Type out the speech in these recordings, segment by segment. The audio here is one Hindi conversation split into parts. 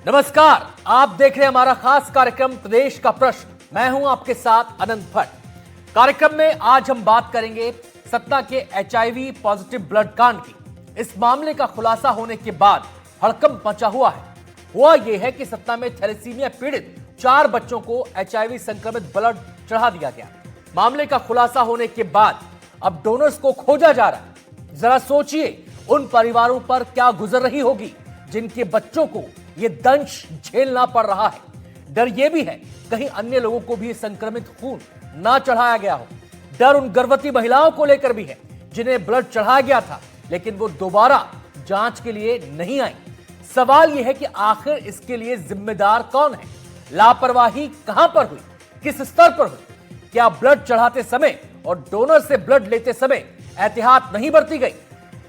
नमस्कार, आप देख रहे हैं हमारा खास कार्यक्रम प्रदेश का प्रश्न। मैं हूं आपके साथ अनंत भट्ट। कार्यक्रम में आज हम बात करेंगे सतना के एचआईवी पॉजिटिव ब्लड कांड की। इस मामले का खुलासा होने के बाद हड़कंप मचा हुआ है। हुआ यह है कि सतना में थैलेसीमिया पीड़ित 4 बच्चों को एचआईवी संक्रमित ब्लड चढ़ा दिया गया। मामले का खुलासा होने के बाद अब डोनर्स को खोजा जा रहा है। जरा सोचिए उन परिवारों पर क्या गुजर रही होगी जिनके बच्चों को यह दंश झेलना पड़ रहा है। डर यह भी है कहीं अन्य लोगों को भी संक्रमित खून ना चढ़ाया गया हो। डर उन गर्भवती महिलाओं को लेकर भी है जिन्हें ब्लड चढ़ाया गया था लेकिन वो दोबारा जांच के लिए नहीं आई। सवाल यह है कि आखिर इसके लिए जिम्मेदार कौन है? लापरवाही कहां पर हुई, किस स्तर पर हुई? क्या ब्लड चढ़ाते समय और डोनर से ब्लड लेते समय एहतियात नहीं बरती गई?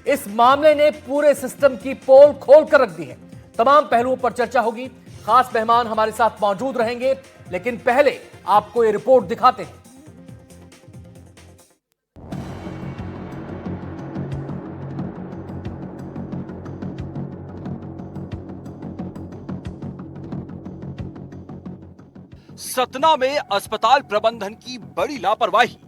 इस मामले ने पूरे सिस्टम की पोल खोल कर रख दी है। तमाम पहलुओं पर चर्चा होगी। खास मेहमान हमारे साथ मौजूद रहेंगे, लेकिन पहले आपको ये रिपोर्ट दिखाते हैं। सतना में अस्पताल प्रबंधन की बड़ी लापरवाही।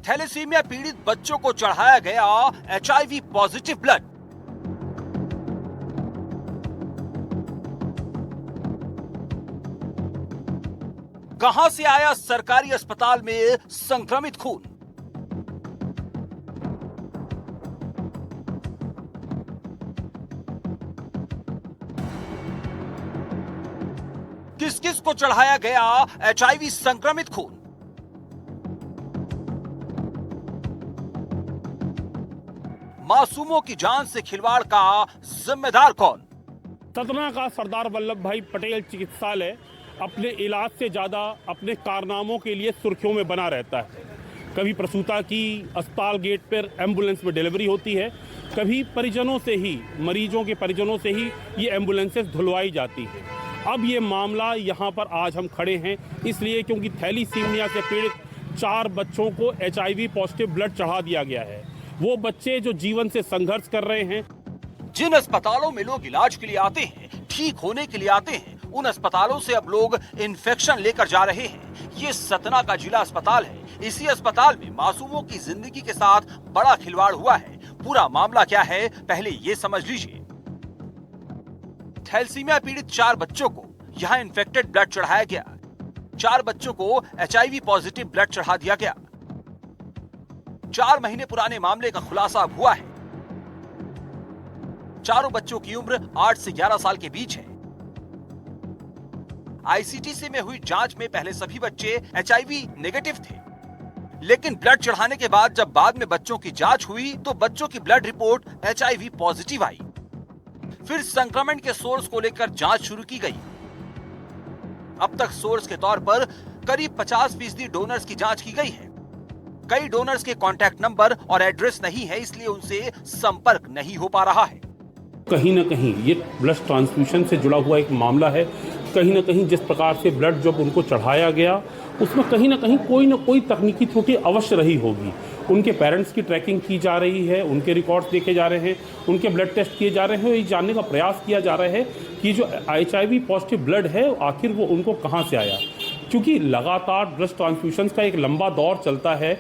थैलेसीमिया पीड़ित बच्चों को चढ़ाया गया एचआईवी पॉजिटिव ब्लड। कहां से आया सरकारी अस्पताल में संक्रमित खून? किस किस को चढ़ाया गया एचआईवी संक्रमित खून? मासूमों की जान से खिलवाड़ का जिम्मेदार कौन? सतना का सरदार वल्लभ भाई पटेल चिकित्सालय अपने इलाज से ज़्यादा अपने कारनामों के लिए सुर्खियों में बना रहता है। कभी प्रसूता की अस्पताल गेट पर एम्बुलेंस में डिलीवरी होती है, कभी परिजनों से ही, मरीजों के परिजनों से ही ये एम्बुलेंसेस धुलवाई जाती है। अब ये मामला यहाँ पर आज हम खड़े हैं इसलिए क्योंकि थैलीसीमिया से पीड़ित 4 बच्चों को एचआईवी पॉजिटिव ब्लड चढ़ा दिया गया है। वो बच्चे जो जीवन से संघर्ष कर रहे हैं। जिन अस्पतालों में लोग इलाज के लिए आते हैं, ठीक होने के लिए आते हैं, उन अस्पतालों से अब लोग इन्फेक्शन लेकर जा रहे हैं। ये सतना का जिला अस्पताल है। इसी अस्पताल में मासूमों की जिंदगी के साथ बड़ा खिलवाड़ हुआ है। पूरा मामला क्या है, पहले ये समझ लीजिए। थैलेसीमिया पीड़ित 4 बच्चों को यहाँ इन्फेक्टेड ब्लड चढ़ाया गया। 4 बच्चों को एचआईवी पॉजिटिव ब्लड चढ़ा दिया गया। 4 महीने पुराने मामले का खुलासा अब हुआ है। चारों बच्चों की उम्र 8 से 11 साल के बीच है। आईसीटीसी में हुई जांच में पहले सभी बच्चे एचआईवी नेगेटिव थे, लेकिन ब्लड चढ़ाने के बाद जब बाद में बच्चों की जांच हुई तो बच्चों की ब्लड रिपोर्ट एचआईवी पॉजिटिव आई। फिर संक्रमण के सोर्स को लेकर जांच शुरू की गई। अब तक सोर्स के तौर पर करीब 50% डोनर्स की जांच की गई है। कई डोनर्स के कॉन्टैक्ट नंबर और एड्रेस नहीं है, इसलिए उनसे संपर्क नहीं हो पा रहा है। कहीं ना कहीं ये ब्लड ट्रांसफ्यूशन से जुड़ा हुआ एक मामला है। कहीं ना कहीं जिस प्रकार से ब्लड जब उनको चढ़ाया गया उसमें कहीं ना कोई तकनीकी त्रुटि अवश्य रही होगी। उनके पेरेंट्स की ट्रैकिंग की जा रही है, उनके रिकॉर्ड्स देखे जा रहे हैं, उनके ब्लड टेस्ट किए जा रहे हैं। ये जानने का प्रयास किया जा रहा है कि जो एचआईवी पॉजिटिव ब्लड है आखिर वो उनको कहाँ से आया। क्योंकि लगातार ब्लड ट्रांसफ्यूशन का एक लंबा दौर चलता है,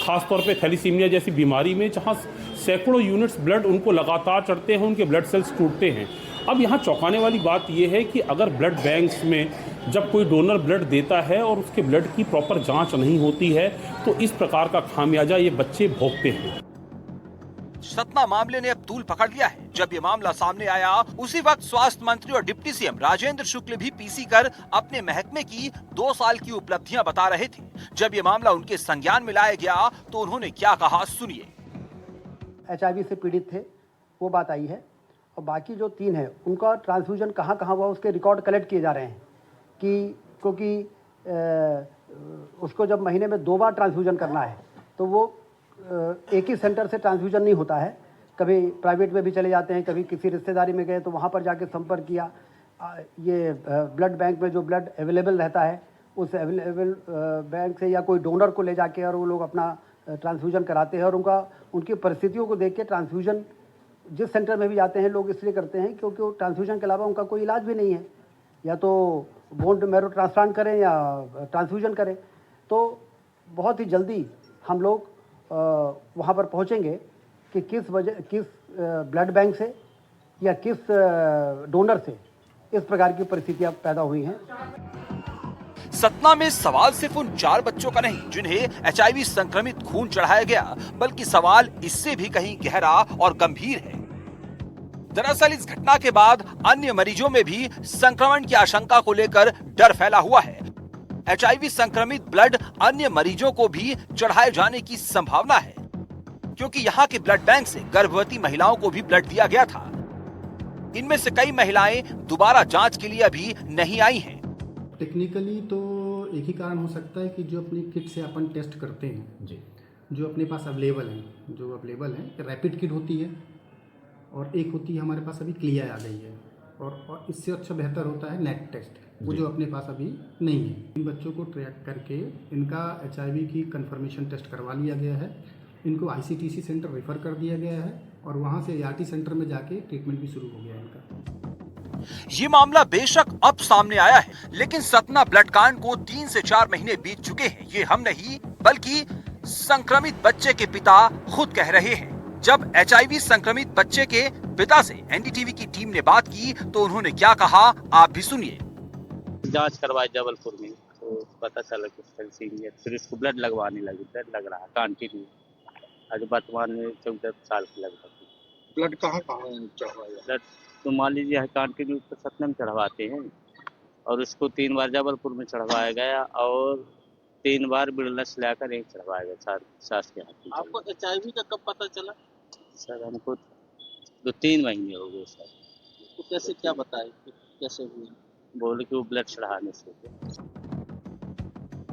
खासतौर पे थैलीसीमिया जैसी बीमारी में, जहाँ सैकड़ों यूनिट्स ब्लड उनको लगातार चढ़ते हैं, उनके ब्लड सेल्स टूटते हैं। अब यहाँ चौंकाने वाली बात यह है कि अगर ब्लड बैंक्स में जब कोई डोनर ब्लड देता है और उसके ब्लड की प्रॉपर जांच नहीं होती है तो इस प्रकार का खामियाजा ये बच्चे भोगते हैं। सतना मामले ने अब तूल पकड़ लिया है। जब ये मामला सामने आया उसी वक्त स्वास्थ्य मंत्री और डिप्टी सीएम राजेंद्र शुक्ल भी पीसी कर अपने महकमे की 2 साल की उपलब्धियां बता रहे थे। जब ये मामला उनके संज्ञान में लाया गया तो उन्होंने क्या कहा, सुनिए। एचआईवी से पीड़ित थे, वो बात आई है। और बाकी जो 3 है उनका ट्रांसफ्यूजन कहाँ कहाँ हुआ उसके रिकॉर्ड कलेक्ट किए जा रहे हैं क्योंकि उसको जब महीने में 2 बार ट्रांसफ्यूजन करना है तो वो एक ही सेंटर से ट्रांसफ्यूजन नहीं होता है। कभी प्राइवेट में भी चले जाते हैं, कभी किसी रिश्तेदारी में गए तो वहाँ पर जाके संपर्क किया। ये ब्लड बैंक में जो ब्लड अवेलेबल रहता है उस अवेलेबल बैंक से या कोई डोनर को ले जाके और वो लोग अपना ट्रांसफ्यूजन कराते हैं, और उनकी परिस्थितियों को देख के ट्रांसफ्यूजन जिस सेंटर में भी जाते हैं लोग इसलिए करते हैं क्योंकि वो ट्रांसफ्यूजन के अलावा उनका कोई इलाज भी नहीं है, या तो बोन मैरो ट्रांसप्लांट करें या ट्रांसफ्यूजन करें। तो बहुत ही जल्दी हम लोग वहाँ पर पहुँचेंगे कि किस ब्लड बैंक से या किस डोनर से इस प्रकार की परिस्थितियाँ पैदा हुई हैं। सतना में सवाल सिर्फ उन 4 बच्चों का नहीं जिन्हें एचआईवी संक्रमित खून चढ़ाया गया, बल्कि सवाल इससे भी कहीं गहरा और गंभीर है। दरअसल इस घटना के बाद अन्य मरीजों में भी संक्रमण की आशंका को लेकर डर फैला हुआ है। एचआईवी संक्रमित ब्लड अन्य मरीजों को भी चढ़ाए जाने की संभावना है, क्योंकि यहाँ के ब्लड बैंक से गर्भवती महिलाओं को भी ब्लड दिया गया था। इनमें से कई महिलाएं दोबारा जांच के लिए अभी नहीं आई हैं। टेक्निकली तो एक ही कारण हो सकता है कि जो अपनी किट से अपन टेस्ट करते हैं जी, जो अपने पास अवेलेबल है रैपिड किट होती है, और एक होती है हमारे पास अभी क्लियर आ गई है, और इससे अच्छा बेहतर होता है नेट टेस्ट, वो जो अपने पास अभी नहीं है। इन बच्चों को ट्रैक करके इनका एचआईवी की कंफर्मेशन टेस्ट करवा लिया गया है, इनको आईसीटीसी सेंटर रेफर कर दिया गया है, और वहाँ से एआरटी सेंटर में जाके ट्रीटमेंट भी शुरू हो गया है इनका। ये मामला बेशक अब सामने आया है, लेकिन सतना ब्लड कांड को 3 से 4 महीने बीत चुके हैं। ये हम नहीं बल्कि संक्रमित बच्चे के पिता खुद कह रहे हैं। जब एचआईवी संक्रमित बच्चे के पिता से एनडीटीवी की टीम ने बात की तो उन्होंने क्या कहा, आप भी सुनिए। जांच करवाए जबलपुर में तो पता चला कि थैलेसीमिया, फिर इसको ब्लड लगवाने लगी, ब्लड लग रहा कंटिन्यू, आज वर्तमान में 14 साल की लगभग। ब्लड कहाँ चढ़वाया? ब्लड तो मान लीजिए कंटिन्यू तो सतना में चढ़वाते हैं, और उसको 3 बार जबलपुर में चढ़वाया गया और 3 बार बिरला से लाकर एक चढ़वाया गया सास के हाथ में। आपको एचआईवी का कब पता चला? सर हमको 2-3 महीने हो गए सर। तो कैसे, क्या बताए कैसे हुई? बोले कि वो ब्लड चढ़ाने से।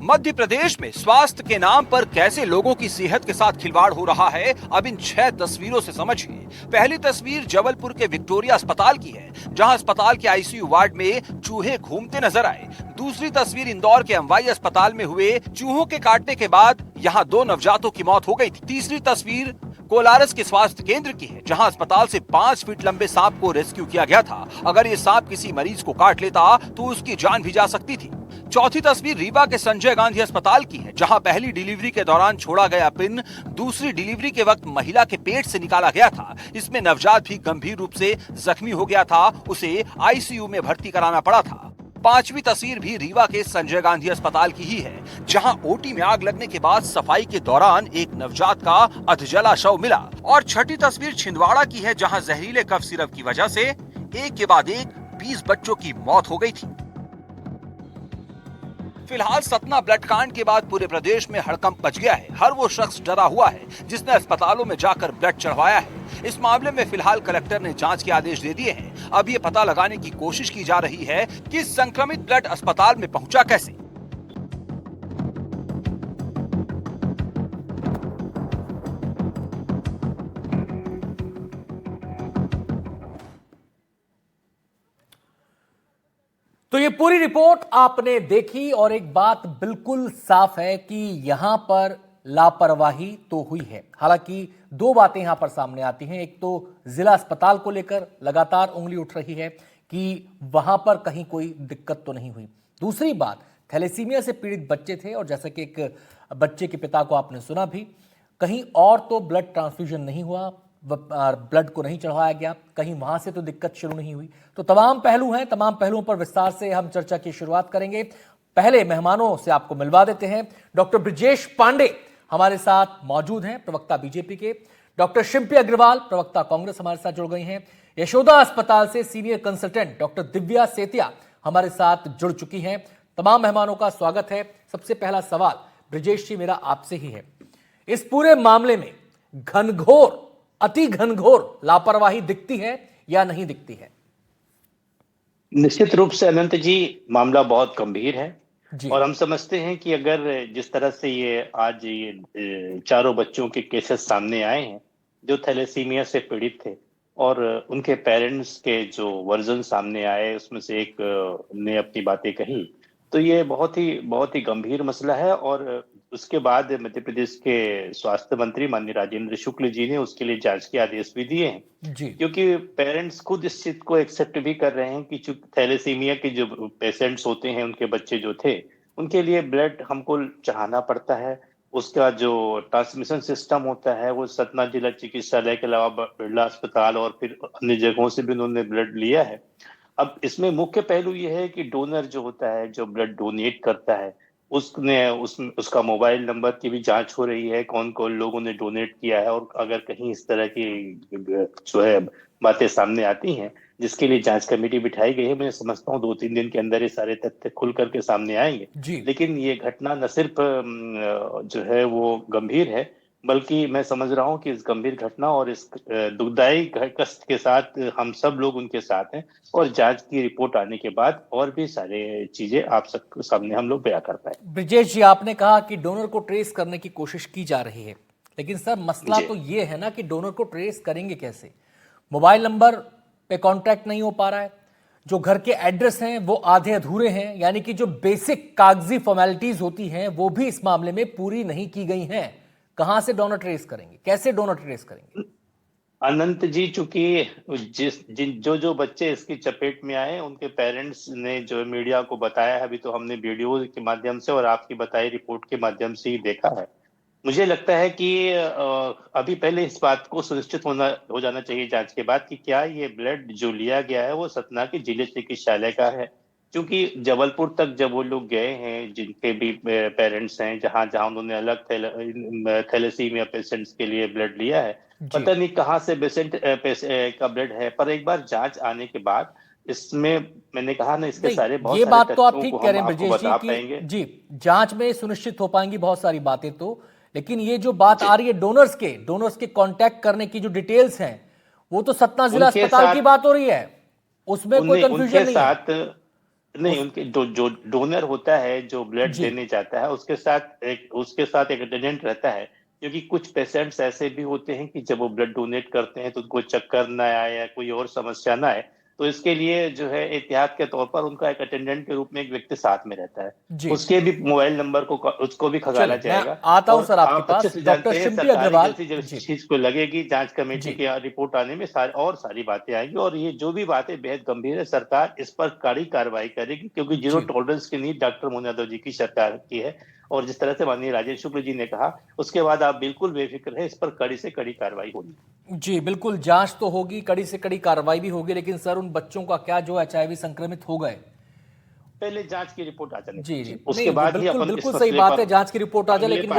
मध्य प्रदेश में स्वास्थ्य के नाम पर कैसे लोगों की सेहत के साथ खिलवाड़ हो रहा है, अब इन 6 तस्वीरों से समझिए। पहली तस्वीर जबलपुर के विक्टोरिया अस्पताल की है, जहां अस्पताल के आईसीयू वार्ड में चूहे घूमते नजर आए। दूसरी तस्वीर इंदौर के एमवाई अस्पताल में हुए चूहों के काटने के बाद यहां 2 नवजातों की मौत हो गई थी। तीसरी तस्वीर कोलारस के स्वास्थ्य केंद्र की है, जहां अस्पताल से 5 फीट लंबे सांप को रेस्क्यू किया गया था। अगर ये सांप किसी मरीज को काट लेता तो उसकी जान भी जा सकती थी। चौथी तस्वीर रीवा के संजय गांधी अस्पताल की है, जहां पहली डिलीवरी के दौरान छोड़ा गया पिन दूसरी डिलीवरी के वक्त महिला के पेट से निकाला गया था। इसमें नवजात भी गंभीर रूप से जख्मी हो गया था, उसे आईसीयू में भर्ती कराना पड़ा था। 5वीं तस्वीर भी रीवा के संजय गांधी अस्पताल की ही है, जहां ओटी में आग लगने के बाद सफाई के दौरान एक नवजात का अधजला शव मिला। और 6ठी तस्वीर छिंदवाड़ा की है, जहां जहरीले कफ सिरप की वजह से एक के बाद एक 20 बच्चों की मौत हो गई थी। फिलहाल सतना ब्लड कांड के बाद पूरे प्रदेश में हड़कंप मच गया है। हर वो शख्स डरा हुआ है जिसने अस्पतालों में जाकर ब्लड चढ़वाया है। इस मामले में फिलहाल कलेक्टर ने जांच के आदेश दे दिए हैं। अब ये पता लगाने की कोशिश की जा रही है कि संक्रमित ब्लड अस्पताल में पहुंचा कैसे। तो ये पूरी रिपोर्ट आपने देखी और एक बात बिल्कुल साफ है कि यहां पर लापरवाही तो हुई है। हालांकि 2 बातें यहां पर सामने आती हैं। एक तो जिला अस्पताल को लेकर लगातार उंगली उठ रही है कि वहां पर कहीं कोई दिक्कत तो नहीं हुई। दूसरी बात, थैलेसीमिया से पीड़ित बच्चे थे और जैसा कि एक बच्चे के पिता को आपने सुना भी, कहीं और तो ब्लड ट्रांसफ्यूजन नहीं हुआ, ब्लड को नहीं चढ़ाया गया, कहीं वहां से तो दिक्कत शुरू नहीं हुई। तो तमाम पहलू हैं, तमाम पहलुओं पर विस्तार से हम चर्चा की शुरुआत करेंगे। पहले मेहमानों से आपको मिलवा देते हैं। डॉक्टर ब्रिजेश पांडे हमारे साथ मौजूद हैं, प्रवक्ता बीजेपी के। डॉक्टर शिल्पी अग्रवाल, प्रवक्ता कांग्रेस, हमारे साथ जुड़ गई हैं। यशोदा अस्पताल से senior consultant doctor Divya Setia हमारे साथ जुड़ चुकी हैं। तमाम मेहमानों का स्वागत है। सबसे पहला सवाल ब्रिजेश जी मेरा आपसे ही है, इस पूरे मामले में घनघोर, अति घनघोर लापरवाही दिखती है या नहीं दिखती है? निश्चित रूप से अनंत जी, मामला बहुत गंभीर है जी। और हम समझते हैं कि अगर जिस तरह से ये 4 बच्चों के केसेस सामने आए हैं जो थैलेसीमिया से पीड़ित थे और उनके पेरेंट्स के जो वर्जन सामने आए, उसमें से एक ने अपनी बातें कही, तो ये बहुत ही गंभीर मसला है। और उसके बाद मध्य प्रदेश के स्वास्थ्य मंत्री माननीय राजेंद्र शुक्ल जी ने उसके लिए जांच के आदेश भी दिए हैं। जी क्योंकि पेरेंट्स खुद इस चीज को एक्सेप्ट भी कर रहे हैं कि चूंकि थैलेसीमिया के जो पेशेंट्स होते हैं, उनके बच्चे जो थे, उनके लिए ब्लड हमको चढ़ाना पड़ता है। उसका जो ट्रांसमिशन सिस्टम होता है वो सतना जिला चिकित्सालय के अलावा बिरला अस्पताल और फिर अन्य जगहों से भी उन्होंने ब्लड लिया है। अब इसमें मुख्य पहलू ये है कि डोनर जो होता है, जो ब्लड डोनेट करता है, उसका मोबाइल नंबर की भी जांच हो रही है, कौन कौन लोगों ने डोनेट किया है, और अगर कहीं इस तरह की जो है बातें सामने आती हैं जिसके लिए जांच कमेटी बिठाई गई है, मैं समझता हूँ 2-3 दिन के अंदर ये सारे तथ्य खुल करके सामने आएंगे। जी लेकिन ये घटना न सिर्फ जो है वो गंभीर है, बल्कि मैं समझ रहा हूँ कि इस गंभीर घटना और इस दुखदायी कष्ट के साथ हम सब लोग उनके साथ हैं, और जांच की रिपोर्ट आने के बाद और भी सारे चीजें आप सबके सामने हम लोग बयां कर पाए। ब्रिजेश जी, आपने कहा कि डोनर को ट्रेस करने की कोशिश की जा रही है, लेकिन सर मसला तो ये है ना कि डोनर को ट्रेस करेंगे कैसे? मोबाइल नंबर पे कांटेक्ट नहीं हो पा रहा है, जो घर के एड्रेस हैं वो आधे अधूरे हैं, यानी कि जो बेसिक कागजी फॉर्मेलिटीज होती हैं वो भी इस मामले में पूरी नहीं की गई हैं। कहां से डोनर ट्रेस करेंगे, कैसे डोनर ट्रेस करेंगे? अनंत जी, चूंकि जो बच्चे इसकी चपेट में आए उनके पेरेंट्स ने जो मीडिया को बताया है, अभी तो हमने वीडियो के माध्यम से और आपकी बताई रिपोर्ट के माध्यम से ही देखा है। मुझे लगता है कि अभी पहले इस बात को सुनिश्चित हो जाना चाहिए जांच के बाद कि क्या ये ब्लड जो लिया गया है वो सतना के जिले चिकित्सालय का है। क्योंकि जबलपुर तक जब वो लोग गए हैं, जिनके भी पेरेंट्स हैं, जहां जहां उन्होंने अलग थैलेसीमिया पेशेंट्स के लिए ब्लड लिया है, पता नहीं कहाँ से पेशेंट का ब्लड है। पर एक बार जांच आने के बाद इसमें मैंने कहा ना, इसके सारे बहुत ये सारे बात तो आप तथ्यों ठीक को कह रहे हैं हम आपको ब्रजेश जी बता की पाएंगे। जी जांच में सुनिश्चित हो पाएंगी बहुत सारी बातें तो, लेकिन ये जो बात आ रही है डोनर्स के कांटेक्ट करने की जो डिटेल्स हैं, वो तो सतना जिला उनके अस्पताल साथ की बात हो रही है, उसमें कोई कंफ्यूजन नहीं है। नहीं, उनके जो डोनर होता है, जो ब्लड देने जाता है, उसके साथ एक अटेंडेंट रहता है। क्योंकि कुछ पेशेंट्स ऐसे भी होते हैं कि जब वो ब्लड डोनेट करते हैं तो उनको चक्कर ना आए या कोई और समस्या ना आए, तो इसके लिए जो है एहतियात के तौर पर उनका एक अटेंडेंट के रूप में एक व्यक्ति साथ में रहता है। उसके भी मोबाइल नंबर को उसको भी खंगाला जाएगा। आता हूं सर आपके आप अच्छे पास, से डॉक्टर जानते हैं शिम्पी सरकारी अग्रवाल एजेंसी जब इस चीज को लगेगी, जांच कमेटी की रिपोर्ट आने में सारी बातें आएंगी, और ये जो भी बातें बेहद गंभीर है, सरकार इस पर कड़ी कार्रवाई करेगी। क्योंकि जीरो टॉलरेंस की नीति डॉक्टर मोहन यादव जी की सरकार की है, और जिस तरह से माननीय राजेंद्र शुक्ल जी ने कहा, उसके बाद आप बिल्कुल बेफिक्र है, इस पर कड़ी से कड़ी कार्रवाई होगी। जी बिल्कुल, जांच तो होगी, कड़ी से कड़ी कार्रवाई भी होगी, लेकिन सर उन बच्चों का क्या जो HIV संक्रमित हो गए, पहले जांच की रिपोर्ट आ जाने जी उसके बाद ही अपन बिल्कुल सही बात है, जांच की रिपोर्ट आ जाए, लेकिन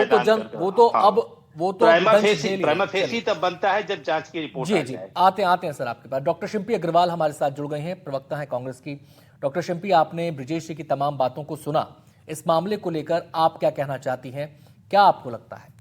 वो तो प्राइमा फेसी तब बनता है जब जांच की रिपोर्ट आ जाए। आते हैं सर आपके पास। डॉक्टर शिम्पी अग्रवाल हमारे साथ जुड़ गए हैं, प्रवक्ता है कांग्रेस की। डॉक्टर शिम्पी, आपने ब्रिजेश जी की तमाम बातों को सुना, इस मामले को लेकर आप क्या कहना चाहती हैं, क्या आपको लगता है?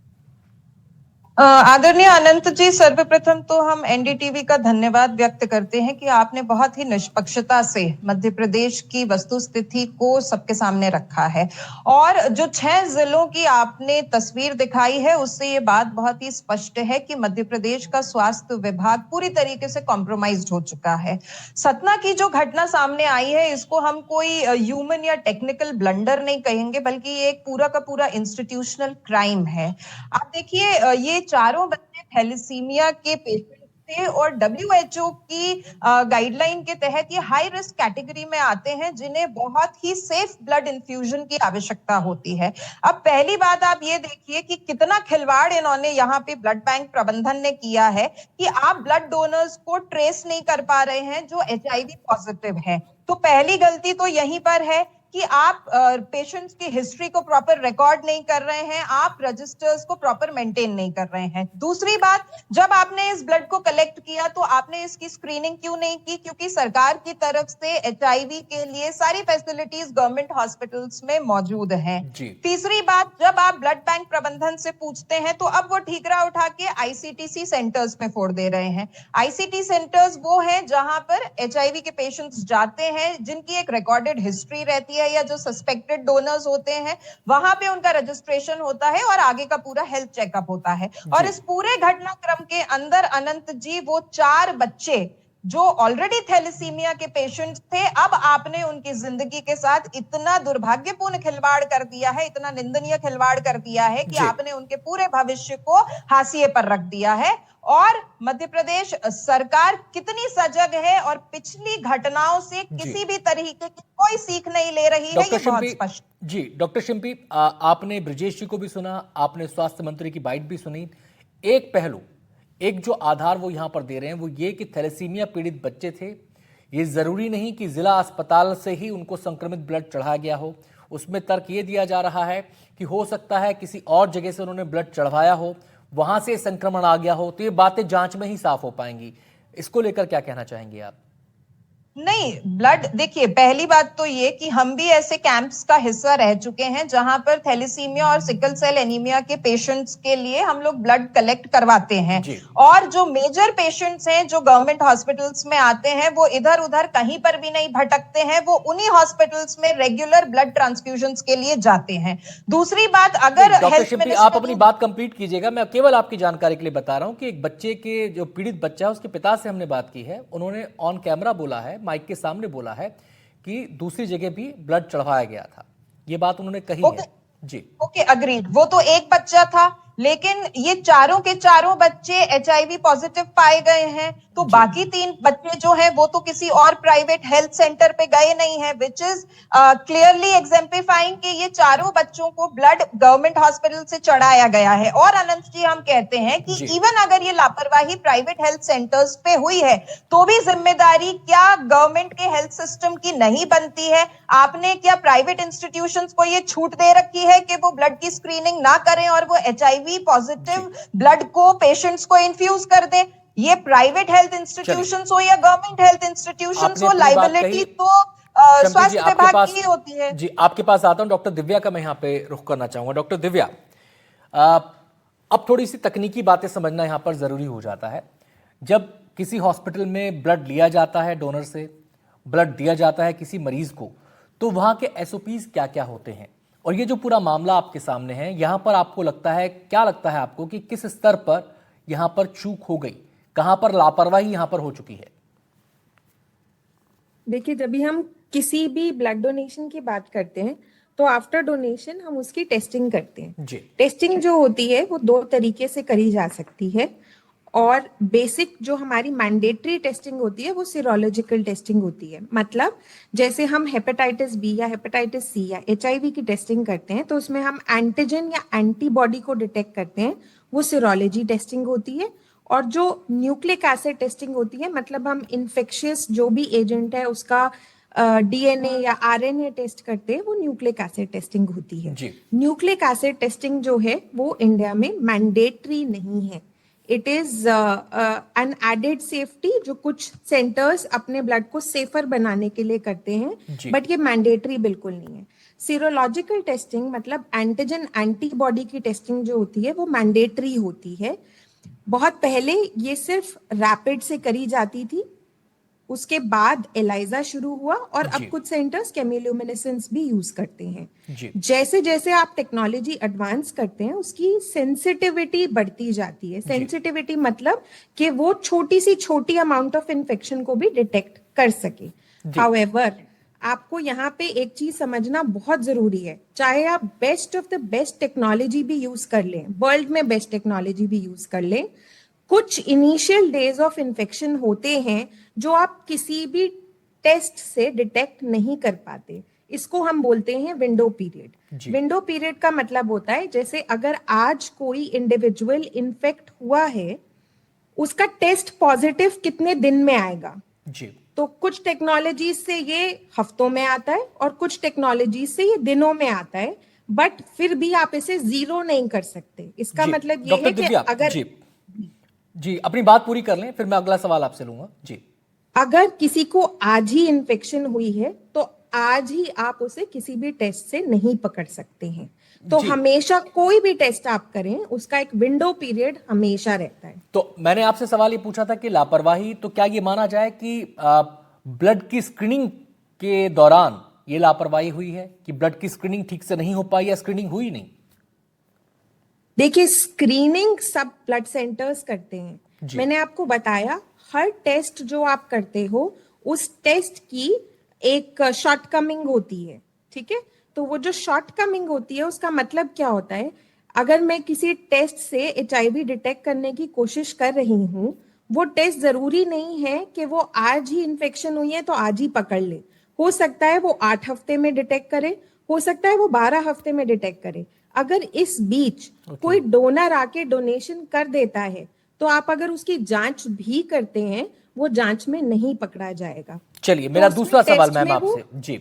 आदरणीय अनंत जी, सर्वप्रथम तो हम एनडीटीवी का धन्यवाद व्यक्त करते हैं कि आपने बहुत ही निष्पक्षता से मध्य प्रदेश की वस्तुस्थिति को सबके सामने रखा है, और जो 6 जिलों की आपने तस्वीर दिखाई है उससे ये बात बहुत ही स्पष्ट है कि मध्य प्रदेश का स्वास्थ्य विभाग पूरी तरीके से कॉम्प्रोमाइज्ड हो चुका है। सतना की जो घटना सामने आई है, इसको हम कोई ह्यूमन या टेक्निकल ब्लंडर नहीं कहेंगे, बल्कि ये एक पूरा का पूरा इंस्टीट्यूशनल क्राइम है। आप देखिए, ये चारों बच्चे थैलेसीमिया के पेशेंट थे, और WHO की गाइडलाइन के तहत ये हाई रिस्क कैटेगरी में आते हैं, जिन्हें बहुत ही सेफ ब्लड इन्फ्यूजन की आवश्यकता होती है। अब पहली बात आप ये देखिए कि कितना खिलवाड़ इन्होंने यहाँ पे ब्लड बैंक प्रबंधन ने किया है कि आप ब्लड डोनर्स को ट्रेस नहीं कर पा रहे हैं जो HIV पॉजिटिव है। तो पहली गलती तो यहीं पर है कि आप पेशेंट्स की हिस्ट्री को प्रॉपर रिकॉर्ड नहीं कर रहे हैं, आप रजिस्टर्स को प्रॉपर मेंटेन नहीं कर रहे हैं। दूसरी बात, जब आपने इस ब्लड को कलेक्ट किया तो आपने इसकी स्क्रीनिंग क्यों नहीं की? क्योंकि सरकार की तरफ से HIV के लिए सारी फैसिलिटीज गवर्नमेंट हॉस्पिटल्स में मौजूद हैं। तीसरी बात, जब आप ब्लड बैंक प्रबंधन से पूछते हैं तो अब वो ठीकरा उठा के ICTC सेंटर्स में फोड़ दे रहे हैं। ICT सेंटर्स वो हैं जहां पर HIV के पेशेंट्स जाते हैं, जिनकी एक रिकॉर्डेड हिस्ट्री रहती है, या जो सस्पेक्टेड डोनर्स होते हैं वहां पे उनका रजिस्ट्रेशन होता है और आगे का पूरा हेल्थ चेकअप होता है। और इस पूरे घटनाक्रम के अंदर अनंत जी, वो 4 बच्चे जो ऑलरेडी थैलेसीमिया के पेशेंट्स थे, अब आपने उनकी जिंदगी के साथ इतना दुर्भाग्यपूर्ण खिलवाड़ कर दिया है, इतना निंदनीय खिलवाड़ कर दिया है कि आपने उनके पूरे भविष्य को हाशिए पर रख दिया है। और मध्य प्रदेश सरकार कितनी सजग है और पिछली घटनाओं से किसी भी तरीके की कोई सीख नहीं ले रही है, ये बहुत स्पष्ट। जी डॉक्टर शिंपी, आपने ब्रजेश जी को भी सुना, आपने स्वास्थ्य मंत्री की बाइट भी सुनी। एक पहलू, एक जो आधार वो यहां पर दे रहे हैं वो ये कि थैलेसीमिया पीड़ित बच्चे थे, ये जरूरी नहीं कि जिला अस्पताल से ही उनको संक्रमित ब्लड चढ़ाया गया हो। उसमें तर्क ये दिया जा रहा है कि हो सकता है किसी और जगह से उन्होंने ब्लड चढ़वाया हो, वहां से संक्रमण आ गया हो। तो ये बातें जांच में ही साफ हो पाएंगी। इसको लेकर क्या कहना चाहेंगे आप? नहीं, ब्लड, देखिए पहली बात तो ये कि हम भी ऐसे कैंप्स का हिस्सा रह चुके हैं जहां पर थैलेसीमिया और सिकल सेल एनीमिया के पेशेंट्स के लिए हम लोग ब्लड कलेक्ट करवाते हैं। और जो मेजर पेशेंट्स हैं जो गवर्नमेंट हॉस्पिटल्स में आते हैं वो इधर उधर कहीं पर भी नहीं भटकते हैं, वो उन्हीं हॉस्पिटल्स में रेगुलर ब्लड ट्रांसफ्यूजन के लिए जाते हैं। दूसरी बात, अगर आप अपनी बात कंप्लीट कीजिएगा, मैं केवल आपकी जानकारी के लिए बता रहा हूं कि एक बच्चे के, जो पीड़ित बच्चा है उसके पिता से हमने बात की है, उन्होंने ऑन कैमरा बोला है, माइक के सामने बोला है कि दूसरी जगह भी ब्लड चढ़वाया गया था। ये बात उन्होंने कही है। जी ओके, अग्रीड। वो तो एक बच्चा था, लेकिन ये चारों के चारों बच्चे एचआईवी पॉजिटिव पाए गए हैं, तो बाकी 3 बच्चे जो हैं वो तो किसी और प्राइवेट हेल्थ सेंटर पे गए नहीं हैं, विच इज क्लियरली एग्जाम्प्लिफाइंग कि ये चारों बच्चों को ब्लड गवर्नमेंट हॉस्पिटल से चढ़ाया गया है। और अनंत जी, हम कहते हैं कि इवन अगर ये लापरवाही प्राइवेट हेल्थ सेंटर्स पे हुई है तो भी जिम्मेदारी क्या गवर्नमेंट के हेल्थ सिस्टम की नहीं बनती है? आपने क्या प्राइवेट इंस्टीट्यूशंस को ये छूट दे रखी है कि वो ब्लड की स्क्रीनिंग ना करें और वो एचआईवी पॉजिटिव ब्लड को पेशेंट्स को इन्फ्यूज कर दे? ये प्राइवेट हेल्थ इंस्टीट्यूशंस हो या गवर्नमेंट हेल्थ इंस्टीट्यूशंस हो, लाइबिलिटी तो स्वास्थ्य विभाग की होती है। जी, आपके पास आता हूं। डॉक्टर दिव्या का मैं यहाँ पे रुख करना चाहूंगा। डॉक्टर दिव्या, अब थोड़ी सी तकनीकी बातें समझना यहाँ पर जरूरी हो जाता है। जब किसी हॉस्पिटल में ब्लड लिया जाता है, डोनर से ब्लड दिया जाता है किसी मरीज को, तो वहां के एसओपीज क्या क्या होते हैं? और ये जो पूरा मामला आपके सामने है, यहां पर आपको लगता है, क्या लगता है आपको कि किस स्तर पर यहां पर चूक हो गई, कहां पर लापरवाही यहां पर हो चुकी है? देखिए, जब भी हम किसी भी ब्लड डोनेशन की बात करते हैं तो आफ्टर डोनेशन हम उसकी टेस्टिंग करते हैं। टेस्टिंग जो होती है वो 2 तरीके से करी जा सकती है, और बेसिक जो हमारी मैंडेटरी टेस्टिंग होती है वो सीरोलॉजिकल टेस्टिंग होती है। मतलब जैसे हम हेपेटाइटिस बी या हेपेटाइटिस सी या एचआईवी की टेस्टिंग करते हैं तो उसमें हम एंटीजन या एंटीबॉडी को डिटेक्ट करते हैं, वो सीरोलॉजी टेस्टिंग होती है। और जो न्यूक्लिक एसिड टेस्टिंग होती है, मतलब हम इन्फेक्शियस जो भी एजेंट है उसका डीएनए या आरएनए टेस्ट करते हैं, वो न्यूक्लिक एसिड टेस्टिंग होती है। न्यूक्लिक एसिड टेस्टिंग जो है वो इंडिया में मैंडेटरी नहीं है। It is an added safety जो कुछ सेंटर्स अपने ब्लड को सेफर बनाने के लिए करते हैं, बट ये मैंडेटरी बिल्कुल नहीं है। सीरोलॉजिकल टेस्टिंग मतलब एंटीजन एंटीबॉडी की टेस्टिंग जो होती है वो मैंडेटरी होती है। बहुत पहले ये सिर्फ रैपिड से करी जाती थी, उसके बाद एलाइजा शुरू हुआ और अब कुछ सेंटर्स केमियोल्यूमिनेसेंस भी यूज करते हैं। जैसे जैसे आप टेक्नोलॉजी एडवांस करते हैं उसकी सेंसिटिविटी बढ़ती जाती है। सेंसिटिविटी मतलब कि वो छोटी सी छोटी अमाउंट ऑफ इन्फेक्शन को भी डिटेक्ट कर सके। हाउएवर, आपको यहाँ पे एक चीज समझना बहुत जरूरी है, चाहे आप best of the best technology भी यूज कर लें, वर्ल्ड में बेस्ट टेक्नोलॉजी भी यूज कर लें, कुछ इनिशियल डेज ऑफ इन्फेक्शन होते हैं जो आप किसी भी टेस्ट से डिटेक्ट नहीं कर पाते। इसको हम बोलते हैं विंडो पीरियड। विंडो पीरियड का मतलब होता है, जैसे अगर आज कोई इंडिविजुअल इन्फेक्ट हुआ है, उसका टेस्ट पॉजिटिव कितने दिन में आएगा। तो कुछ टेक्नोलॉजी से ये हफ्तों में आता है और कुछ टेक्नोलॉजी से ये दिनों में आता है, बट फिर भी आप इसे जीरो नहीं कर सकते। इसका मतलब ये है कि अगर जी अपनी बात पूरी कर लें, फिर मैं अगला सवाल आपसे लूंगा। जी, अगर किसी को आज ही इन्फेक्शन हुई है तो आज ही आप उसे किसी भी टेस्ट से नहीं पकड़ सकते हैं। तो हमेशा कोई भी टेस्ट आप करें उसका एक विंडो पीरियड हमेशा रहता है। तो मैंने आपसे सवाल ये पूछा था कि लापरवाही, तो क्या ये माना जाए कि ब्लड की स्क्रीनिंग के दौरान ये लापरवाही हुई है कि ब्लड की स्क्रीनिंग ठीक से नहीं हो पाई या स्क्रीनिंग हुई नहीं? देखिए, स्क्रीनिंग सब ब्लड सेंटर्स करते हैं। मैंने आपको बताया हर टेस्ट जो आप करते हो उस टेस्ट की एक शॉर्टकमिंग होती है, ठीक है। तो वो जो शॉर्टकमिंग होती है उसका मतलब क्या होता है, अगर मैं किसी टेस्ट से HIV डिटेक्ट करने की कोशिश कर रही हूँ, वो टेस्ट जरूरी नहीं है कि वो आज ही इन्फेक्शन हुई है तो आज ही पकड़ ले। हो सकता है वो 8 हफ्ते में डिटेक्ट करे, हो सकता है वो 12 हफ्ते में डिटेक्ट करे। अगर इस बीच कोई डोनर आके डोनेशन कर देता है तो आप अगर उसकी जांच भी करते हैं वो जांच में नहीं पकड़ा जाएगा। चलिए, मेरा दूसरा सवाल मैम आपसे जी,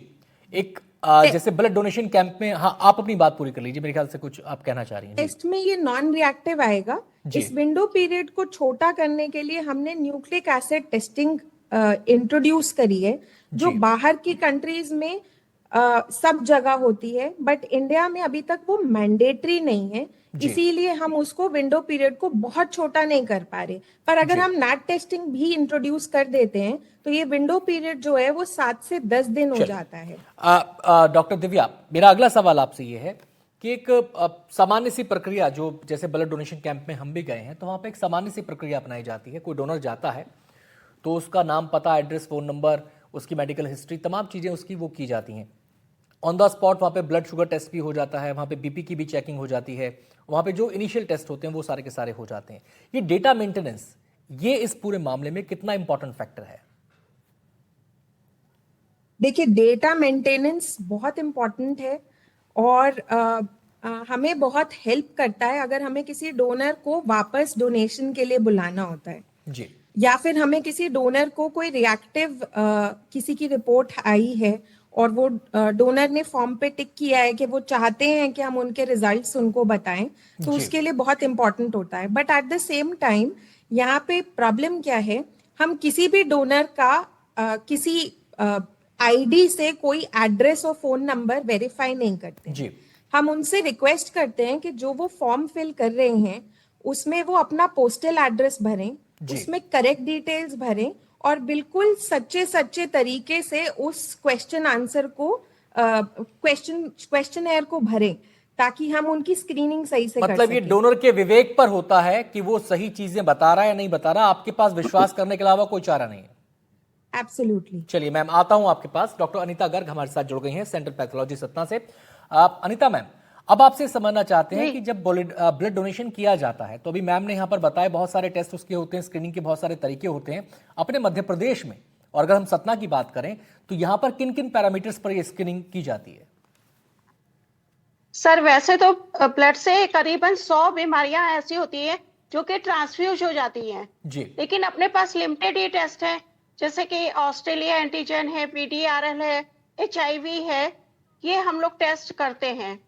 एक जैसे ब्लड डोनेशन कैंप में, हाँ आप अपनी बात पूरी कर लीजिए, मेरे ख्याल से कुछ आप कहना चाह रही हैं। टेस्ट में ये नॉन रिएक्टिव आएगा। इस विंडो पीरियड को छोटा करने के लिए हमने न्यूक्लिक एसिड टेस्टिंग इंट्रोड्यूस करी है, जो बाहर की कंट्रीज में सब जगह होती है, बट इंडिया में अभी तक वो मैंडेटरी नहीं है, इसीलिए हम उसको विंडो पीरियड को बहुत छोटा नहीं कर पा रहे। पर अगर हम नैट टेस्टिंग भी इंट्रोड्यूस कर देते हैं तो ये विंडो पीरियड जो है वो 7 से 10 दिन हो जाता है। डॉक्टर दिव्या, मेरा अगला सवाल आपसे ये है कि एक सामान्य सी प्रक्रिया, जो जैसे ब्लड डोनेशन कैंप में हम भी गए हैं तो वहां पे एक सामान्य सी प्रक्रिया अपनाई जाती है। कोई डोनर जाता है तो उसका नाम, पता, एड्रेस, फोन नंबर, उसकी मेडिकल हिस्ट्री, तमाम चीजें उसकी वो की जाती हैं। ऑन द स्पॉट वहाँ पे ब्लड शुगर टेस्ट भी हो जाता है, वहाँ पे BP की भी चेकिंग हो जाती है, वहाँ पे जो इनिशियल टेस्ट होते हैं वो सारे के सारे हो जाते हैं। ये डेटा मेंटेनेंस, ये इस पूरे मामले में कितना इंपॉर्टेंट फैक्टर है? देखिए, डेटा मेंटेनेंस बहुत इंपॉर्टेंट है और हमें बहुत हेल्प करता है अगर हमें किसी डोनर को वापस डोनेशन के लिए बुलाना होता है जी, या फिर हमें किसी डोनर को कोई रिएक्टिव किसी की रिपोर्ट आई है और वो डोनर ने फॉर्म पे टिक किया है कि वो चाहते हैं कि हम उनके रिजल्ट्स उनको बताएं, तो उसके लिए बहुत इंपॉर्टेंट होता है। But at the same time यहाँ पे प्रॉब्लम क्या है, हम किसी भी डोनर का किसी ID से कोई एड्रेस और फोन नंबर वेरीफाई नहीं करते जी। हम उनसे रिक्वेस्ट करते हैं कि जो वो फॉर्म फिल कर रहे हैं उसमें वो अपना पोस्टल एड्रेस भरें, उसमें करेक्ट डिटेल्स भरें और बिल्कुल सच्चे सच्चे तरीके से उस क्वेश्चन आंसर को क्वेश्चनएयर को भरें, ताकि हम उनकी स्क्रीनिंग सही से कर मतलब ये डोनर के विवेक पर होता है कि वो सही चीजें बता रहा है या नहीं बता रहा, आपके पास विश्वास करने के अलावा कोई चारा नहीं है। एब्सोल्युटली। चलिए मैम, आता हूं आपके पास। डॉक्टर अनीता गर्ग हमारे साथ जुड़ गई हैं सेंट्रल पैथोलॉजी सतना से। अनीता मैम, अब आपसे समझना चाहते हैं कि जब ब्लड डोनेशन किया जाता है तो अभी मैम ने यहाँ पर बताया बहुत सारे टेस्ट उसके होते हैं, स्क्रीनिंग के बहुत सारे तरीके होते हैं। अपने मध्य प्रदेश में और अगर हम सतना की बात करें तो यहाँ पर किन किन पैरामीटर्स पर ये स्क्रीनिंग की जाती है? सर वैसे तो ब्लड से करीबन 100 बीमारियां ऐसी होती है जो कि ट्रांसफ्यूज हो जाती हैं जी, लेकिन अपने पास लिमिटेड ये टेस्ट है, जैसे कि ऑस्ट्रेलिया एंटीजन है, PDRL है, HIV है, ये हम लोग टेस्ट करते हैं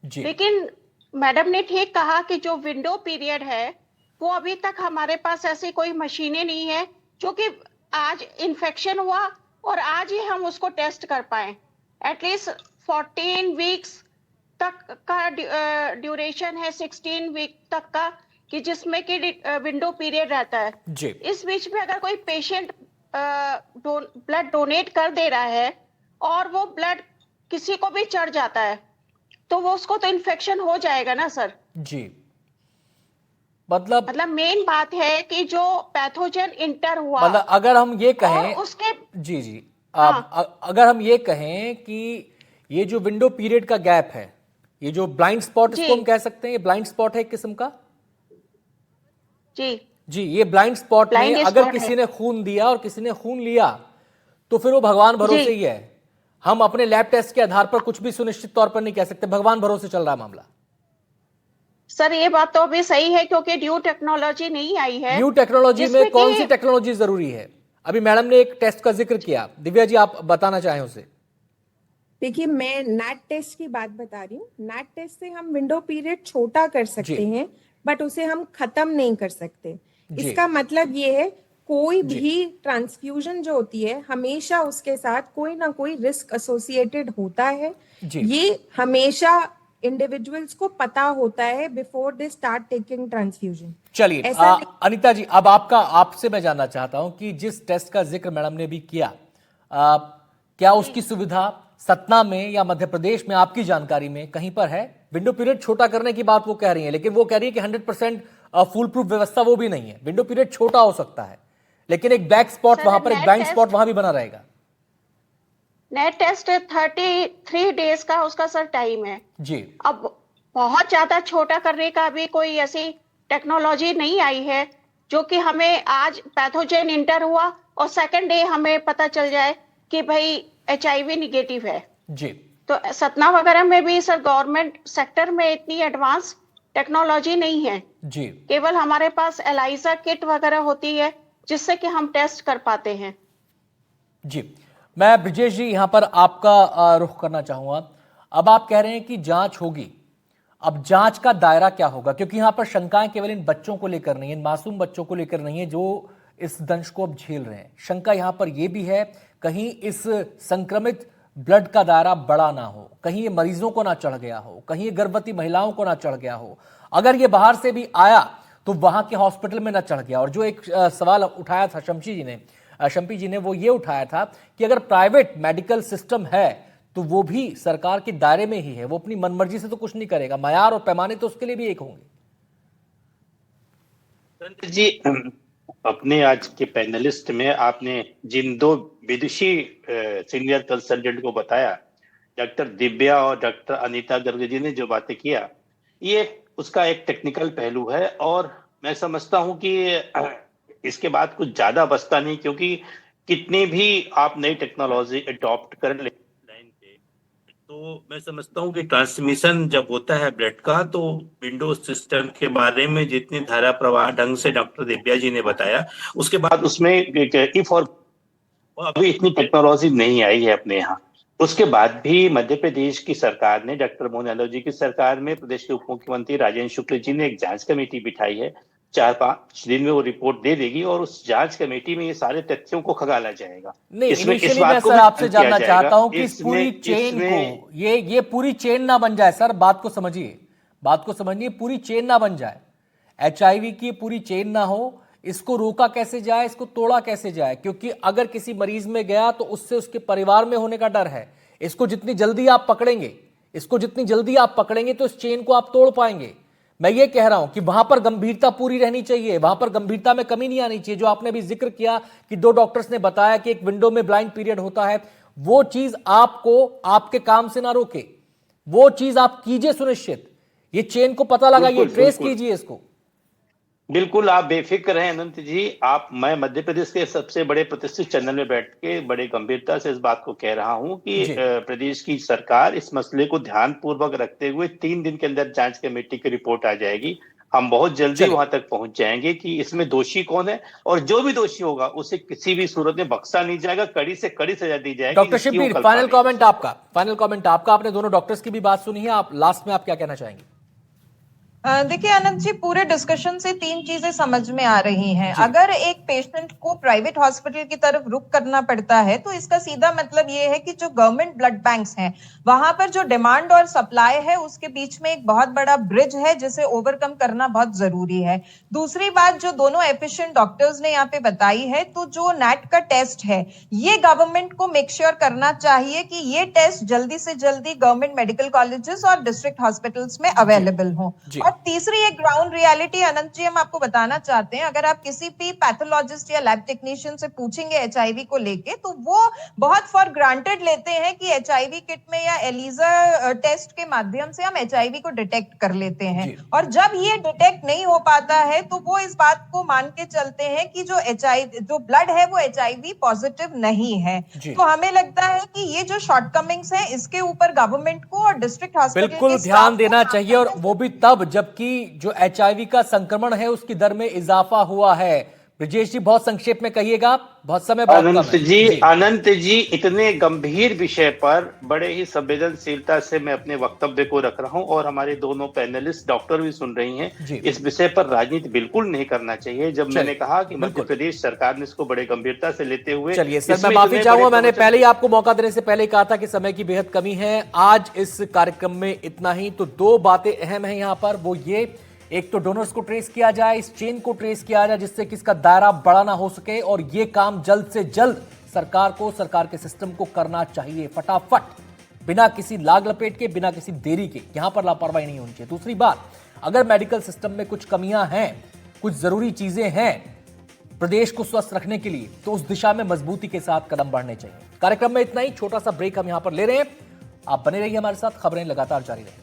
जी। लेकिन मैडम ने ठीक कहा कि जो विंडो पीरियड है वो अभी तक हमारे पास ऐसी कोई मशीनें नहीं है जो कि आज इन्फेक्शन हुआ और आज ही हम उसको टेस्ट कर पाए। एटलीस्ट 14 वीक्स तक का ड्यूरेशन है, 16 वीक तक का, कि जिसमें कि विंडो पीरियड रहता है जी। इस बीच में अगर कोई पेशेंट ब्लड डोनेट कर दे रहा है और वो ब्लड किसी को भी चढ़ जाता है तो वो उसको तो इन्फेक्शन हो जाएगा ना सर जी। मतलब मेन बात है कि जो पैथोजन इंटर हुआ, मतलब अगर हम ये कहें उसके जी जी अगर हम ये कहें कि ये जो विंडो पीरियड का गैप है, ये जो ब्लाइंड स्पॉट इसको हम कह सकते हैं, ये ब्लाइंड स्पॉट है एक किस्म का जी। ये ब्लाइंड स्पॉट में अगर किसी ने खून दिया और किसी ने खून लिया तो फिर वो भगवान भरोसे ही है। हम अपने लैब टेस्ट के आधार पर कुछ भी सुनिश्चित तौर पर नहीं कह सकते, भगवान भरोसे चल रहा मामला। सर ये बात तो भी सही है क्योंकि न्यू टेक्नोलॉजी नहीं आई है। न्यू टेक्नोलॉजी में कौन सी टेक्नोलॉजी जरूरी है? अभी मैडम ने एक टेस्ट का जिक्र किया, दिव्या जी आप बताना चाहें उसे। देखिए, मैं नैट टेस्ट की बात बता रही हूँ। नैट टेस्ट से हम विंडो पीरियड छोटा कर सकते हैं बट उसे हम खत्म नहीं कर सकते। इसका मतलब ये है कोई भी ट्रांसफ्यूजन जो होती है हमेशा उसके साथ कोई ना कोई रिस्क एसोसिएटेड होता है। ये हमेशा इंडिविजुअल्स को पता होता है before they start taking transfusion. चलिए अनीता जी, अब आपसे मैं जानना चाहता हूं कि जिस टेस्ट का जिक्र मैडम ने भी किया, क्या उसकी सुविधा सतना में या मध्य प्रदेश में आपकी जानकारी में कहीं पर है? विंडो पीरियड छोटा करने की बात वो कह रही है, लेकिन वो कह रही है कि 100% फुल प्रूफ व्यवस्था वो भी नहीं है। विंडो पीरियड छोटा हो सकता है लेकिन एक ब्लैक स्पॉट सर, वहां पर, एक नेट ब्लाइंड टेस्ट- स्पॉट वहां भी बना रहेगा। नेट टेस्ट 33 डेज का उसका सर टाइम है जी। अब बहुत ज्यादा छोटा करने का भी कोई ऐसी टेक्नोलॉजी नहीं आई है जो कि हमें आज पैथोजेन इंटर हुआ और सेकंड डे हमें पता चल जाए कि भाई HIV निगेटिव है। जी। तो सतना वगैरह में भी सर गवर्नमेंट सेक्टर में इतनी एडवांस टेक्नोलॉजी नहीं है जी। केवल हमारे पास एलाइजा किट वगैरह होती है जिससे कि हम टेस्ट कर पाते हैं। जी, मैं ब्रिजेश जी यहां पर आपका रुख करना चाहूंगा। अब आप कह रहे हैं कि जांच होगी, अब जांच का दायरा क्या होगा? क्योंकि यहां पर शंकाएं केवल इन बच्चों को लेकर नहीं है, इन मासूम बच्चों को लेकर नहीं है जो इस दंश को अब झेल रहे हैं। शंका यहां पर यह भी है कहीं इस संक्रमित ब्लड का दायरा बड़ा ना हो, कहीं ये मरीजों को ना चढ़ गया हो, कहीं ये गर्भवती महिलाओं को ना चढ़ गया हो। अगर ये बाहर से भी आया तो वहां के हॉस्पिटल में ना चढ़ गया। और जो एक सवाल उठाया था शम्पी जी ने वो ये उठाया था कि अगर प्राइवेट मेडिकल सिस्टम है तो वो भी सरकार के दायरे में ही है, वो अपनी मनमर्जी से तो कुछ नहीं करेगा, मायार और पैमाने तो उसके लिए भी एक होंगे। जी, अपने आज के पैनलिस्ट में आपने जिन दो विदेशी सीनियर कंसल्टेंट को बताया, डॉक्टर दिव्या और डॉक्टर अनीता गर्ग जी ने जो बातें किया, ये उसका एक टेक्निकल पहलू है और मैं समझता हूं कि इसके बाद कुछ ज्यादा बचता नहीं, क्योंकि कितनी भी आप नई टेक्नोलॉजी अडॉप्ट कर ले तो मैं समझता हूं कि ट्रांसमिशन जब होता है ब्लड का तो विंडोज सिस्टम के बारे में जितनी धारा प्रवाह ढंग से डॉक्टर दिव्या जी ने बताया, उसके बाद उसमें इफ और अभी इतनी टेक्नोलॉजी नहीं आई है अपने यहाँ। उसके बाद भी मध्य प्रदेश की सरकार ने, डॉक्टर मोहन यादव जी की सरकार में प्रदेश के उप मुख्यमंत्री राजेंद्र शुक्ल जी ने एक जांच कमेटी बिठाई है। 4-5 दिन में वो रिपोर्ट दे देगी और उस जांच कमेटी में ये सारे तथ्यों को खगाला जाएगा। नहीं, इनिशियली मैं सर आपसे जानना चाहता हूं कि इस पूरी चेन को, ये पूरी चेन ना बन जाए सर, बात को समझिए, पूरी चेन ना बन जाए, HIV की पूरी चेन ना हो, इसको रोका कैसे जाए, इसको तोड़ा कैसे जाए? क्योंकि अगर किसी मरीज में गया तो उससे उसके परिवार में होने का डर है। इसको जितनी जल्दी आप पकड़ेंगे तो इस चेन को आप तोड़ पाएंगे। मैं ये कह रहा हूं कि वहां पर गंभीरता पूरी रहनी चाहिए, वहां पर गंभीरता में कमी नहीं आनी चाहिए। जो आपने भी जिक्र किया कि 2 डॉक्टर्स ने बताया कि एक विंडो में ब्लाइंड पीरियड होता है, वो चीज आपको आपके काम से ना रोके, वो चीज आप कीजिए सुनिश्चित। ये चेन को पता लगा, ये ट्रेस कीजिए इसको। बिल्कुल, आप बेफिक्र हैं अनंत जी। मैं मध्य प्रदेश के सबसे बड़े प्रतिष्ठित चैनल में बैठ के बड़े गंभीरता से इस बात को कह रहा हूं कि प्रदेश की सरकार इस मसले को ध्यान पूर्वक रखते हुए 3 दिन के अंदर जांच कमेटी की रिपोर्ट आ जाएगी। हम बहुत जल्दी वहां तक पहुंच जाएंगे कि इसमें दोषी कौन है और जो भी दोषी होगा उसे किसी भी सूरत में बख्शा नहीं जाएगा, कड़ी से कड़ी सजा दी जाएगी। डॉक्टर शब्बीर, फाइनल कमेंट आपका। आपने दोनों डॉक्टर्स की भी बात सुनी है, आप लास्ट में आप क्या कहना चाहेंगे? देखिए आनंद जी, पूरे डिस्कशन से 3 चीजें समझ में आ रही हैं। अगर एक पेशेंट को प्राइवेट हॉस्पिटल की तरफ रुख करना पड़ता है तो इसका सीधा मतलब ये है कि जो गवर्नमेंट ब्लड बैंक्स हैं वहां पर जो डिमांड और सप्लाई है उसके बीच में एक बहुत बड़ा ब्रिज है जिसे ओवरकम करना बहुत जरूरी है। दूसरी बात जो दोनों एफिशिएंट डॉक्टर्स ने यहाँ पे बताई है, तो जो नेट का टेस्ट है ये गवर्नमेंट को मेक श्योर करना चाहिए कि ये टेस्ट जल्दी से जल्दी गवर्नमेंट मेडिकल कॉलेजेस और डिस्ट्रिक्ट हॉस्पिटल्स में अवेलेबल हो। तीसरी एक ग्राउंड रियलिटी अनंत जी हम आपको बताना चाहते हैं, अगर आप किसी भी पैथोलॉजिस्ट या लैब टेक्नीशियन से पूछेंगे HIV को लेके तो वो बहुत फॉर ग्रांटेड लेते हैं कि HIV किट में या एलिजा टेस्ट के माध्यम से हम HIV को डिटेक्ट कर लेते हैं, और जब ये डिटेक्ट नहीं हो पाता है तो वो इस बात को मान के चलते हैं कि जो ब्लड है वो HIV पॉजिटिव नहीं है। तो हमें लगता है कि ये जो शॉर्टकमिंग्स है इसके ऊपर गवर्नमेंट को और डिस्ट्रिक्ट हॉस्पिटल बिल्कुल ध्यान देना चाहिए, और वो भी तब जबकि जो HIV का संक्रमण है उसकी दर में इजाफा हुआ है। ब्रिजेश जी बहुत संक्षेप में कहिएगा, बहुत समय बहुत कम है। अनंत जी, इतने गंभीर विषय पर बड़े ही संवेदनशीलता से मैं अपने वक्तव्य को रख रहा हूं और हमारे दोनों पैनलिस्ट डॉक्टर भी सुन रही हैं। इस विषय पर राजनीति बिल्कुल नहीं करना चाहिए। जब मैंने कहा कि मध्य प्रदेश सरकार ने इसको बड़े गंभीरता से लेते हुए, चलिए सर मैं माफी चाहूंगा, मैंने पहले ही आपको मौका देने से पहले कहा था कि समय की बेहद कमी है। आज इस कार्यक्रम में इतना ही। तो 2 बातें अहम है यहाँ पर, वो ये, एक तो डोनर्स को ट्रेस किया जाए, इस चेन को ट्रेस किया जाए जिससे कि इसका दायरा बड़ा ना हो सके, और ये काम जल्द से जल्द सरकार के सिस्टम को करना चाहिए फटाफट, बिना किसी लाग लपेट के, बिना किसी देरी के। यहां पर लापरवाही नहीं होनी चाहिए। दूसरी बात, अगर मेडिकल सिस्टम में कुछ कमियां हैं, कुछ जरूरी चीजें हैं, प्रदेश को स्वस्थ रखने के लिए, तो उस दिशा में मजबूती के साथ कदम बढ़ने चाहिए। कार्यक्रम में इतना ही, छोटा सा ब्रेक हम यहां पर ले रहे हैं। आप बने रहिए हमारे साथ, खबरें लगातार जारी रहेंगी।